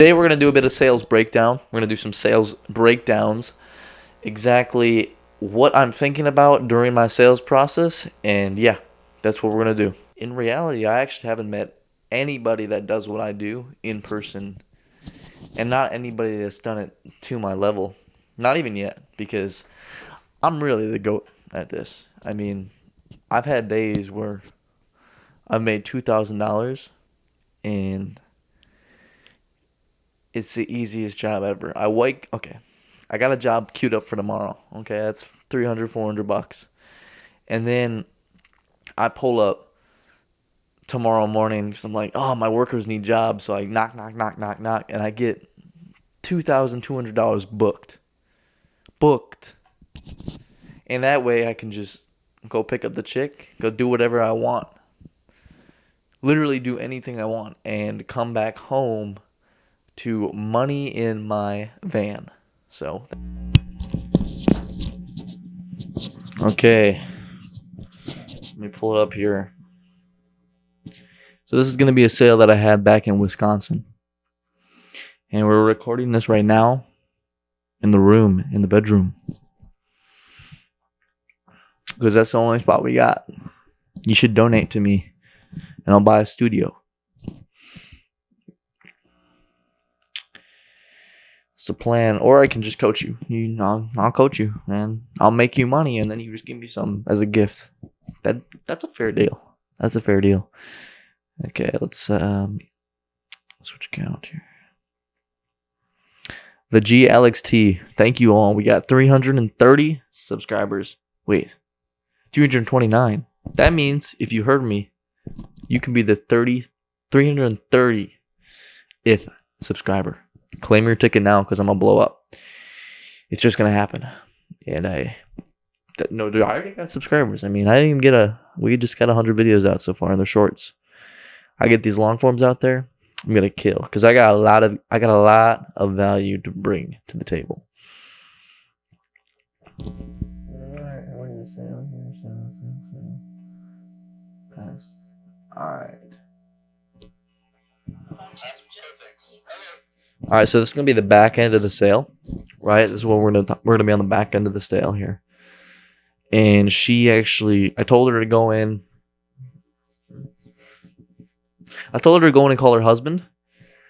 Today we're going to do a bit of sales breakdown. We're going to do some sales breakdowns, exactly what I'm thinking about during my sales process, and yeah, that's what we're going to do. In reality, I actually haven't met anybody that does what I do in person, and not anybody that's done it to my level. Not even yet, because I'm really the GOAT at this. I mean, I've had days where I've made $2,000 and it's the easiest job ever. I got a job queued up for tomorrow. Okay, that's 300, 400 bucks. And then I pull up tomorrow morning because I'm like, oh, my workers need jobs. So I knock, knock, knock, knock, knock, and I get $2,200 booked. Booked. And that way I can just go pick up the chick, go do whatever I want. Literally do anything I want and come back home to money in my van. So, okay, let me pull it up here. So this is going to be a sale that I had back in Wisconsin. And we're recording this right now in the bedroom. Because that's the only spot we got. You should donate to me and I'll buy a studio. It's the plan. Or I can just coach you. I'll coach you, and I'll make you money, and then you just give me some as a gift. That's a fair deal. That's a fair deal. Okay, let's switch account here. The G Alex T. Thank you all. We got 330 subscribers. Wait, 329. That means if you heard me, you can be the 330th subscriber. Claim your ticket now because I'm gonna blow up. It's just gonna happen. And I already got subscribers. I mean, we just got 100 videos out so far, and they're shorts. I get these long forms out there, I'm gonna kill because I got a lot of value to bring to the table. Alright, what is the sale here? Pass. Alright. All right, so this is gonna be the back end of the sale, right? This is what we're gonna be on the back end of the sale here. And I told her to go in. I told her to go in and call her husband.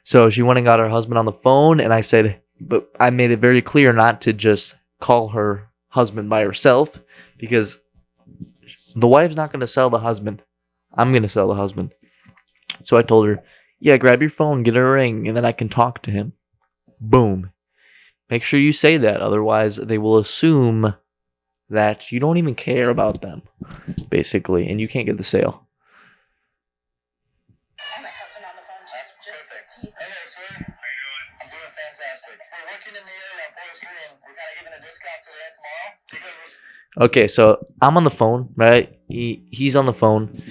So she went and got her husband on the phone, and I said, but I made it very clear not to just call her husband by herself, because the wife's not gonna sell the husband. I'm gonna sell the husband. So I told her, yeah, grab your phone, get a ring, and then I can talk to him. Boom. Make sure you say that, otherwise they will assume that you don't even care about them, basically, and you can't get the sale. My husband on the phone. That's perfect. Hello, sir. How you doing? I'm doing fantastic. We're working in the area on Forest Green. We're kind of giving a discount today and tomorrow. Okay, so I'm on the phone, right? He's on the phone.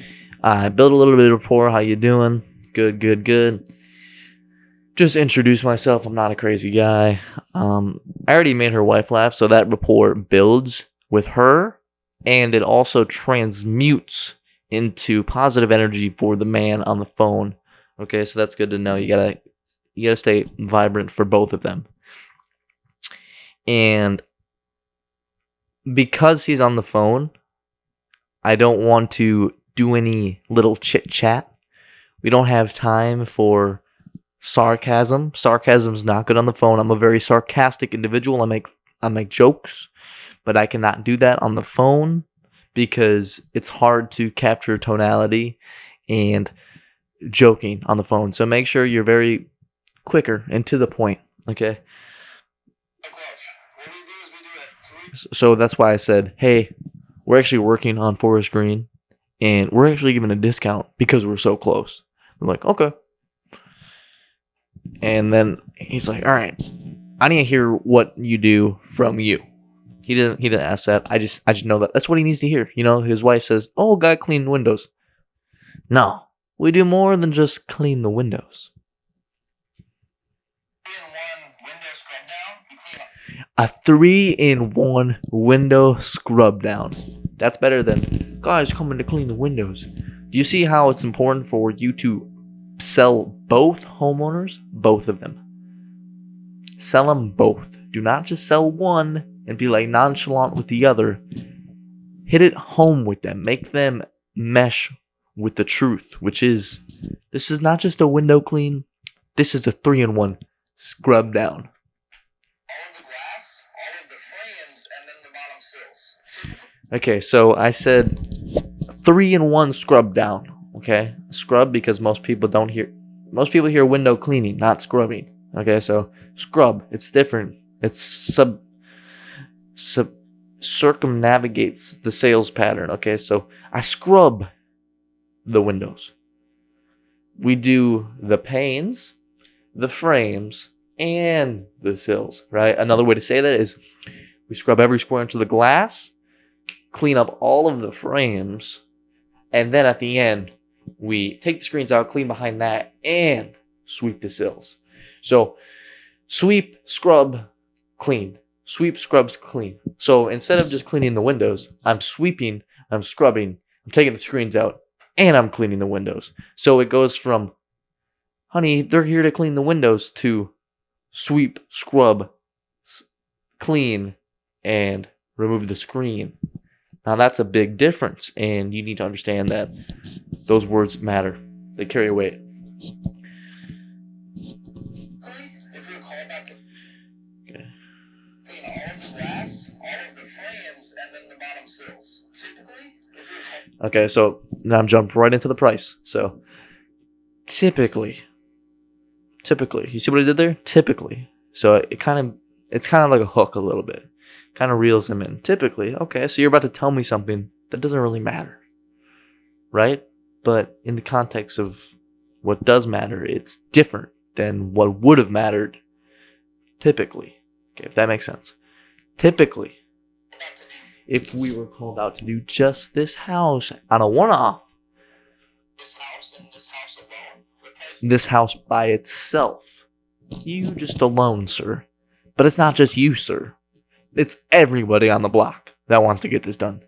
I built a little bit of rapport. How you doing? Good. Just introduce myself. I'm not a crazy guy. I already made her wife laugh, so that rapport builds with her, and it also transmutes into positive energy for the man on the phone. Okay, so that's good to know. You gotta stay vibrant for both of them. And because he's on the phone, I don't want to do any little chit chat. We don't have time for sarcasm. Sarcasm's not good on the phone. I'm a very sarcastic individual. I make jokes, but I cannot do that on the phone because it's hard to capture tonality and joking on the phone. So make sure you're very quicker and to the point, okay? So that's why I said, hey, we're actually working on Forest Green, and we're actually giving a discount because we're so close. I'm like, okay. And then he's like, all right, I need to hear what you do from you. He didn't ask that. I just know that that's what he needs to hear. You know, his wife says, oh, God, clean windows. No, we do more than just clean the windows. A 3-in-1 window scrub down. That's better than guys coming to clean the windows. Do you see how it's important for you to sell both homeowners? Both of them. Sell them both. Do not just sell one and be like nonchalant with the other. Hit it home with them. Make them mesh with the truth, which is this is not just a window clean. This is a 3-in-1 scrub down. All of the glass, all of the frames, and then the bottom sills. Okay, so I said 3-in-1 scrub down. Okay, scrub because most people hear window cleaning, not scrubbing. Okay, so scrub, it's different. It's circumnavigates the sales pattern. Okay, so I scrub the windows. We do the panes, the frames, and the sills, right? Another way to say that is we scrub every square inch of the glass, clean up all of the frames, and then at the end, we take the screens out, clean behind that, and sweep the sills. So sweep, scrub, clean. Sweep, scrubs, clean. So instead of just cleaning the windows, I'm sweeping, I'm scrubbing, I'm taking the screens out, and I'm cleaning the windows. So it goes from, honey, they're here to clean the windows, to sweep, scrub, clean, and remove the screen. Now that's a big difference, and you need to understand that those words matter. They carry weight. If you're called back to clean all of the glass, all of the frames, and then the bottom sills. Typically, if you're Okay, so now I'm jumping right into the price. So typically, you see what I did there? Typically. So it's kind of like a hook a little bit. Kind of reels them in. Typically, okay, so you're about to tell me something that doesn't really matter. Right? But in the context of what does matter, it's different than what would have mattered typically. Okay, if that makes sense. Typically, if we were called out to do just this house on a one-off, this house and this house alone, this house by itself, you just alone, sir. But it's not just you, sir. It's everybody on the block that wants to get this done.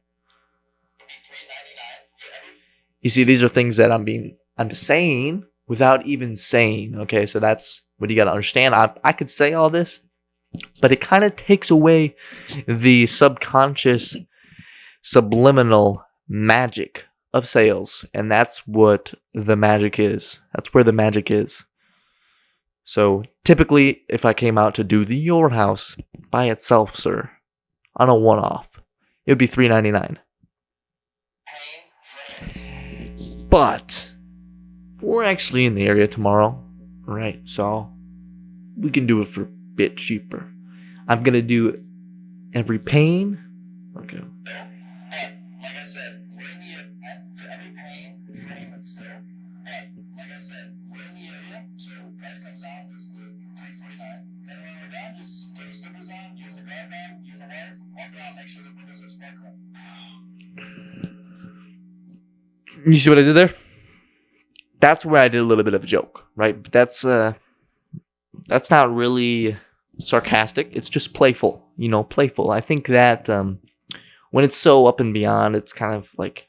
You see, these are things that I'm saying without even saying. Okay, so that's what you got to understand. I could say all this, but it kind of takes away the subconscious, subliminal magic of sales, and that's what the magic is. That's where the magic is. So typically, if I came out to do your house by itself, sir, on a one-off, it would be $399. But we're actually in the area tomorrow, right? So we can do it for a bit cheaper. I'm gonna do every pane. Okay. Like I said, we're in the area for every pane, frame, and sill. But like I said, we're in the area, so price comes down just to $349. Then when we're done, just take the slippers on, you and the grab bag, you and the wife, walk around, make sure the windows are sparkling. You see what I did there? That's where I did a little bit of a joke, right? But that's not really sarcastic. It's just playful, playful. I think that when it's so up and beyond, it's kind of like,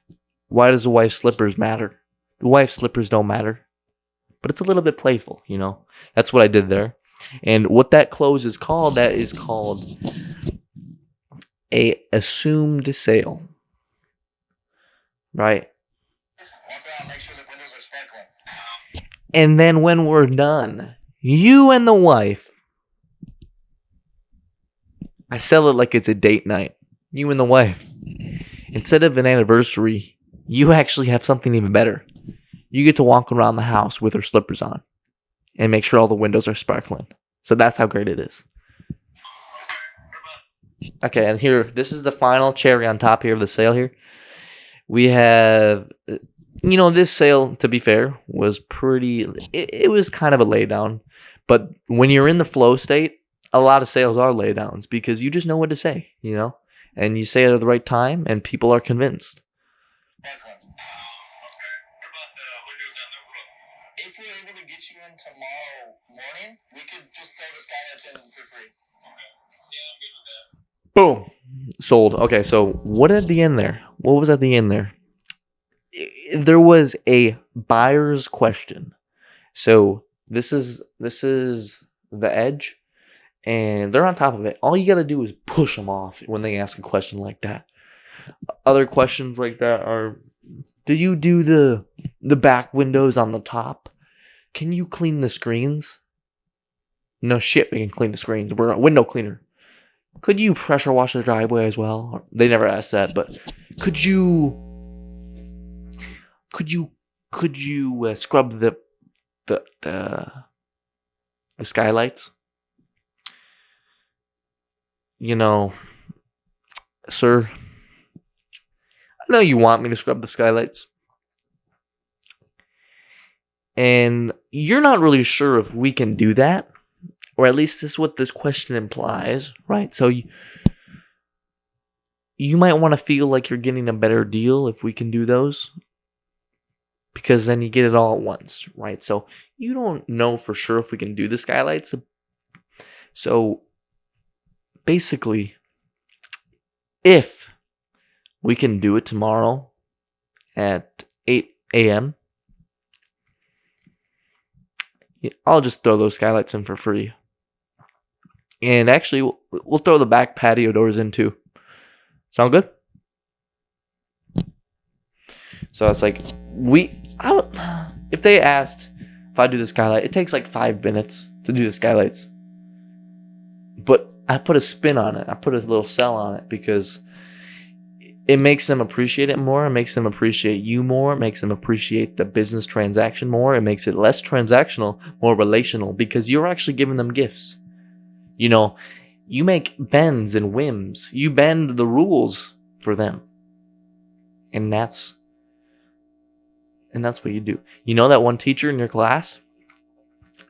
why does the wife's slippers matter? The wife's slippers don't matter. But it's a little bit playful, That's what I did there. And what that close is called, that is called a assumed sale. Right? Walk around, make sure the windows are sparkling. And then when we're done, you and the wife, I sell it like it's a date night. You and the wife. Instead of an anniversary, you actually have something even better. You get to walk around the house with her slippers on and make sure all the windows are sparkling. So that's how great it is. Okay, and here, this is the final cherry on top here of the sale here. We have, this sale, to be fair, was it was kind of a laydown. But when you're in the flow state, a lot of sales are laydowns because you just know what to say, and you say it at the right time and people are convinced. If we're able to get you in tomorrow morning, we could just throw the skylights in for free. Okay. Yeah, I'm good with that. Boom. Sold. Okay, so what at the end there? What was at the end there? There was a buyer's question. So this is the edge, and they're on top of it. All you got to do is push them off when they ask a question like that. Other questions like that are, do you do the back windows on the top? Can you clean the screens? No shit, we can clean the screens. We're a window cleaner. Could you pressure wash the driveway as well? They never asked that, but could you scrub the skylights? You know, sir, I know you want me to scrub the skylights, and you're not really sure if we can do that, or at least this is what this question implies, right? So you might want to feel like you're getting a better deal if we can do those, because then you get it all at once, right? So you don't know for sure if we can do the skylights. So basically, if we can do it tomorrow at 8 a.m., I'll just throw those skylights in for free. And actually, we'll throw the back patio doors in too. Sound good? So it's like, if they asked if I do the skylight, it takes like 5 minutes to do the skylights. But I put a spin on it. I put a little sell on it because it makes them appreciate it more. It makes them appreciate you more. It makes them appreciate the business transaction more. It makes it less transactional, more relational, because you're actually giving them gifts. You know, you make bends and whims. You bend the rules for them. And that's what you do. You know that one teacher in your class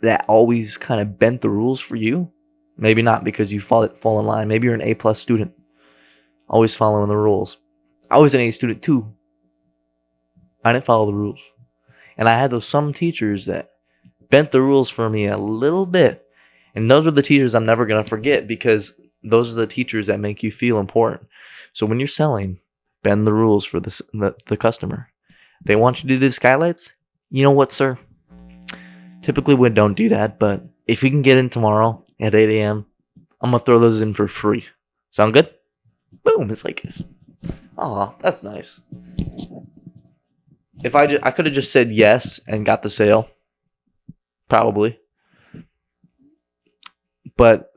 that always kind of bent the rules for you? Maybe not because you fall in line. Maybe you're an A+ student. Always following the rules. I was an A student too. I didn't follow the rules. And I had those some teachers that bent the rules for me a little bit. And those are the teachers I'm never going to forget, because those are the teachers that make you feel important. So when you're selling, bend the rules for the customer. They want you to do the skylights? You know what, sir? Typically we don't do that, but if you can get in tomorrow at 8 a.m., I'm going to throw those in for free. Sound good? Boom. It's like, oh, that's nice. If I could have just said yes and got the sale, probably. But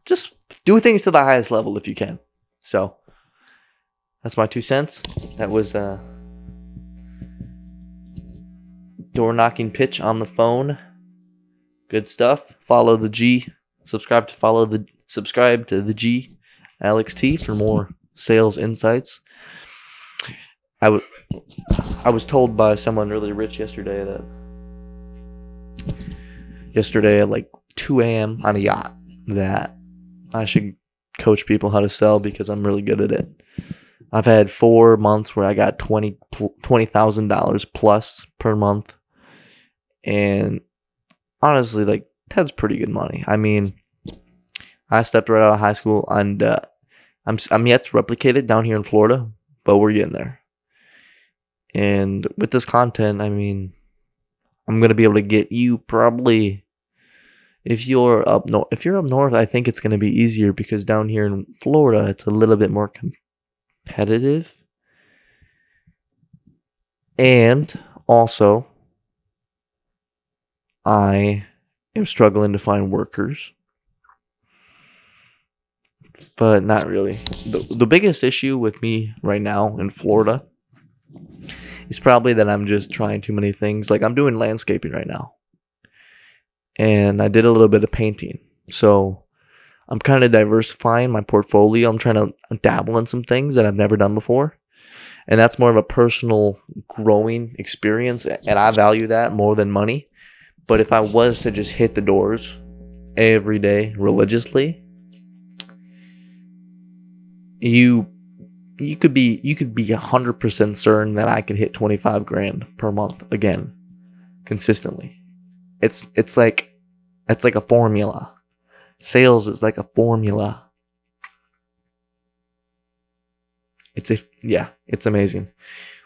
just do things to the highest level if you can. So that's my 2 cents. That was door knocking pitch on the phone. Good stuff. Follow the G. Subscribe to the G, Alex T, for more sales insights. I was told by someone really rich yesterday at like 2 a.m. on a yacht that I should coach people how to sell because I'm really good at it. I've had 4 months where I got $20,000 plus per month, and honestly, like, that's pretty good money. I mean, I stepped right out of high school, and I'm yet to replicate it down here in Florida, but we're getting there. And with this content, I mean, I'm gonna be able to get you probably. If you're up north, I think it's gonna be easier because down here in Florida, it's a little bit more competitive. And also, I am struggling to find workers. But not really. The biggest issue with me right now in Florida is probably that I'm just trying too many things. Like, I'm doing landscaping right now. And I did a little bit of painting. So I'm kind of diversifying my portfolio. I'm trying to dabble in some things that I've never done before. And that's more of a personal growing experience. And I value that more than money. But if I was to just hit the doors every day religiously, you could be 100% certain that I could hit 25 grand per month again, consistently. It's like a formula. Sales is like a formula. It's amazing.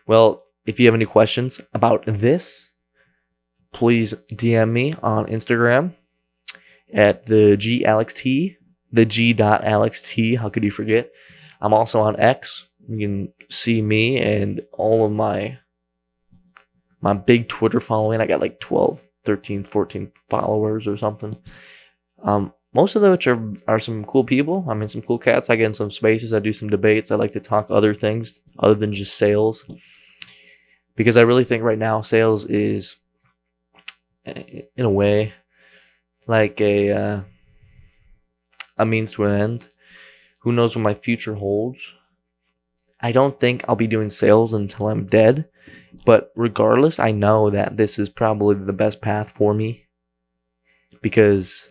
Well, if you have any questions about this, please DM me on Instagram. at the G.AlexT. How could you forget? I'm also on X. You can see me and all of my big Twitter following. I got like 12, 13, 14 followers or something. Most of which are some cool people. I mean, some cool cats. I get in some spaces. I do some debates. I like to talk other things other than just sales. Because I really think right now sales is, in a way, like a means to an end. Who knows what my future holds? I don't think I'll be doing sales until I'm dead. But regardless, I know that this is probably the best path for me. Because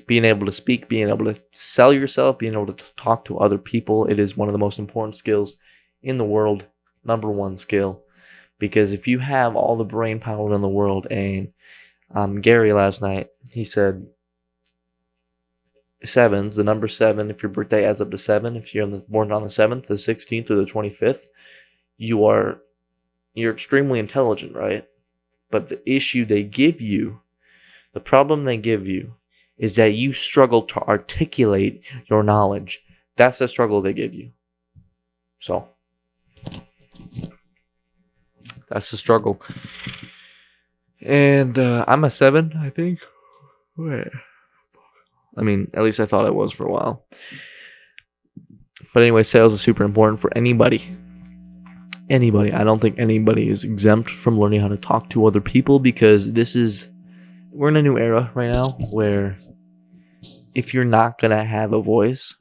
being able to speak, being able to sell yourself, being able to talk to other people, it is one of the most important skills in the world. Number one skill. Because if you have all the brain power in the world, and Gary last night, he said sevens, the number 7, if your birthday adds up to 7, if you're born on the 7th, the 16th, or the 25th, you're extremely intelligent, right? But the issue they give you, the problem they give you, is that you struggle to articulate your knowledge. That's the struggle they give you. So that's the struggle. And I'm a 7, I think. Where? I mean, at least I thought I was for a while. But anyway, sales is super important for anybody. Anybody. I don't think anybody is exempt from learning how to talk to other people, because we're in a new era right now where if you're not going to have a voice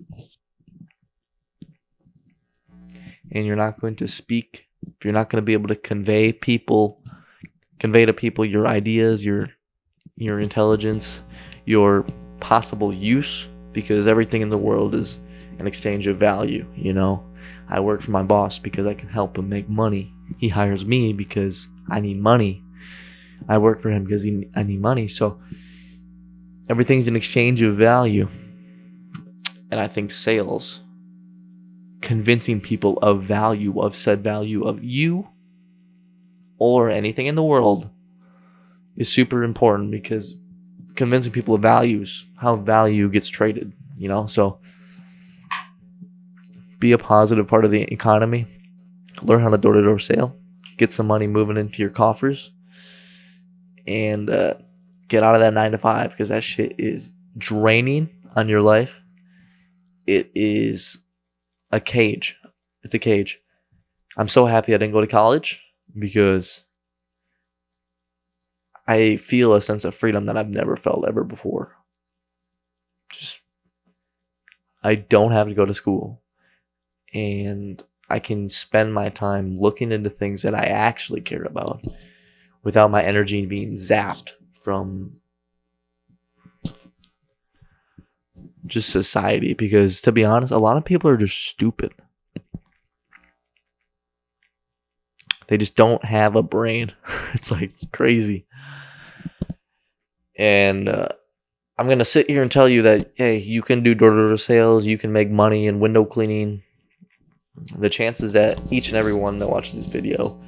and you're not going to speak, if you're not going to be able to convey to people your ideas, your intelligence, your possible use, because everything in the world is an exchange of value, you know. I work for my boss because I can help him make money. He hires me because I need money. I work for him because I need money. So everything's an exchange of value. And I think sales, convincing people of value, of said value of you or anything in the world, is super important, because convincing people of values, how value gets traded, you know. So be a positive part of the economy. Learn how to door-to-door sale. Get some money moving into your coffers. And get out of that 9 to 5, because that shit is draining on your life. It is a cage. It's a cage. I'm so happy I didn't go to college, because I feel a sense of freedom that I've never felt ever before. I don't have to go to school. And I can spend my time looking into things that I actually care about without my energy being zapped from just society. Because, to be honest, a lot of people are just stupid. They just don't have a brain. It's like crazy. And I'm going to sit here and tell you that, hey, you can do door-to-door sales, you can make money in window cleaning. The chances that each and every one that watches this video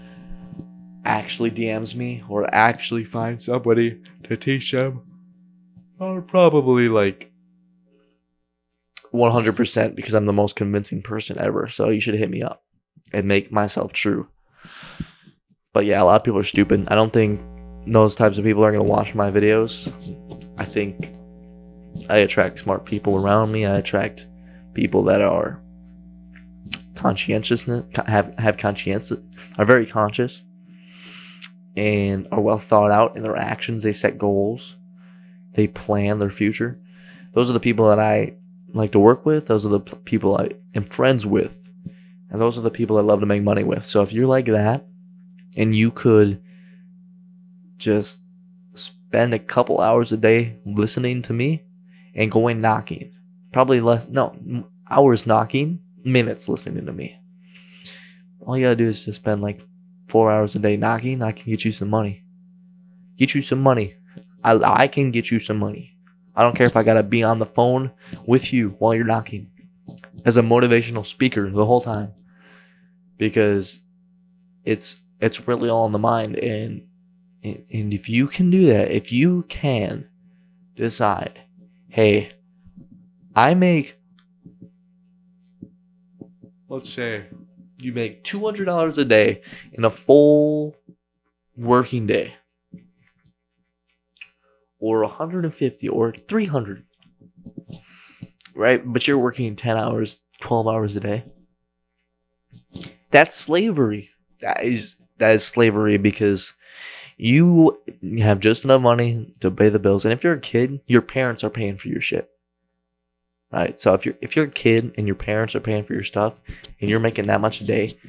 actually DMs me or actually finds somebody to teach them are probably like 100%, because I'm the most convincing person ever. So you should hit me up and make myself true. But yeah, a lot of people are stupid. I don't think those types of people are going to watch my videos. I think I attract smart people around me. I attract people that are conscientiousness, have conscience, are very conscious, and are well thought out in their actions. They set goals. They plan their future. Those are the people that I like to work with. Those are the people I am friends with. And those are the people I love to make money with. So if you're like that, and you could just spend a couple hours a day listening to me and going knocking, hours knocking, minutes listening to me. All you gotta do is just spend like 4 hours a day knocking. I can get you some money. Get you some money. I can get you some money. I don't care if I gotta be on the phone with you while you're knocking as a motivational speaker the whole time, because it's really all in the mind. And And if you can do that, if you can decide, hey, I make, let's say, you make $200 a day in a full working day, or 150 or 300, right? But you're working 10 hours, 12 hours a day. That's slavery. That is slavery, because you have just enough money to pay the bills. And if you're a kid, your parents are paying for your shit. Right? So if you're a kid and your parents are paying for your stuff and you're making that much a day,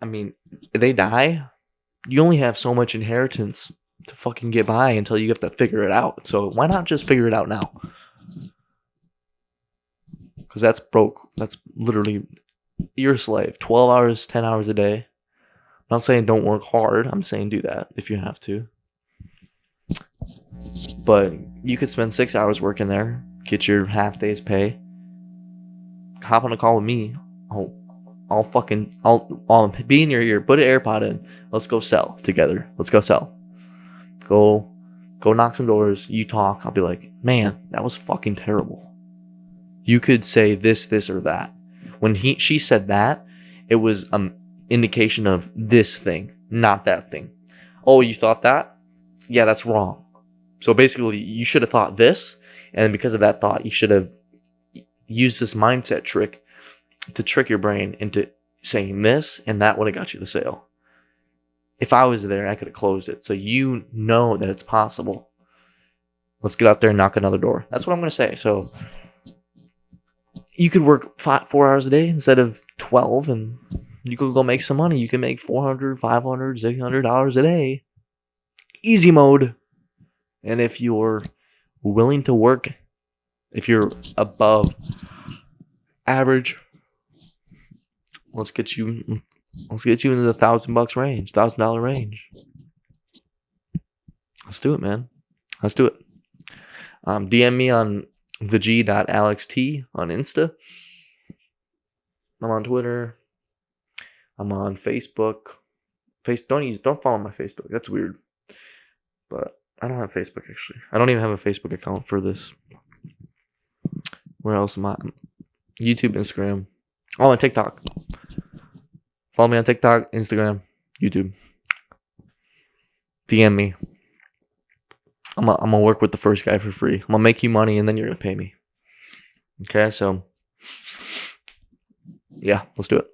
I mean, if they die, you only have so much inheritance to fucking get by until you have to figure it out. So why not just figure it out now? Because that's broke. That's literally, you're a slave. 12 hours, 10 hours a day. I'm not saying don't work hard. I'm saying do that if you have to. But you could spend 6 hours working there, get your half day's pay, hop on a call with me. I'll be in your ear, put an AirPod in. Let's go sell together. Let's go sell. Go knock some doors. You talk. I'll be like, man, that was fucking terrible. You could say this, or that. When she said that, it was indication of this thing, not that thing. Oh, you thought that? Yeah, that's wrong. So basically, you should have thought this, and because of that thought, you should have used this mindset trick to trick your brain into saying this, and that would have got you the sale. If I was there, I could have closed it. So you know that it's possible. Let's get out there and knock another door. That's what I'm going to say. So you could work 4 hours a day instead of 12, and you could go make some money. You can make $400, $500, $600 a day. Easy mode. And if you're willing to work, if you're above average, let's get you into the $1,000 range, $1,000 range. Let's do it, man. Let's do it. DM me on theg.alext on Insta. I'm on Twitter. I'm on Facebook. Don't follow my Facebook. That's weird. But I don't have Facebook, actually. I don't even have a Facebook account for this. Where else am I? YouTube, Instagram. Oh, and TikTok. Follow me on TikTok, Instagram, YouTube. DM me. I'm gonna work with the first guy for free. I'm gonna make you money, and then you're gonna pay me. Okay, so yeah, let's do it.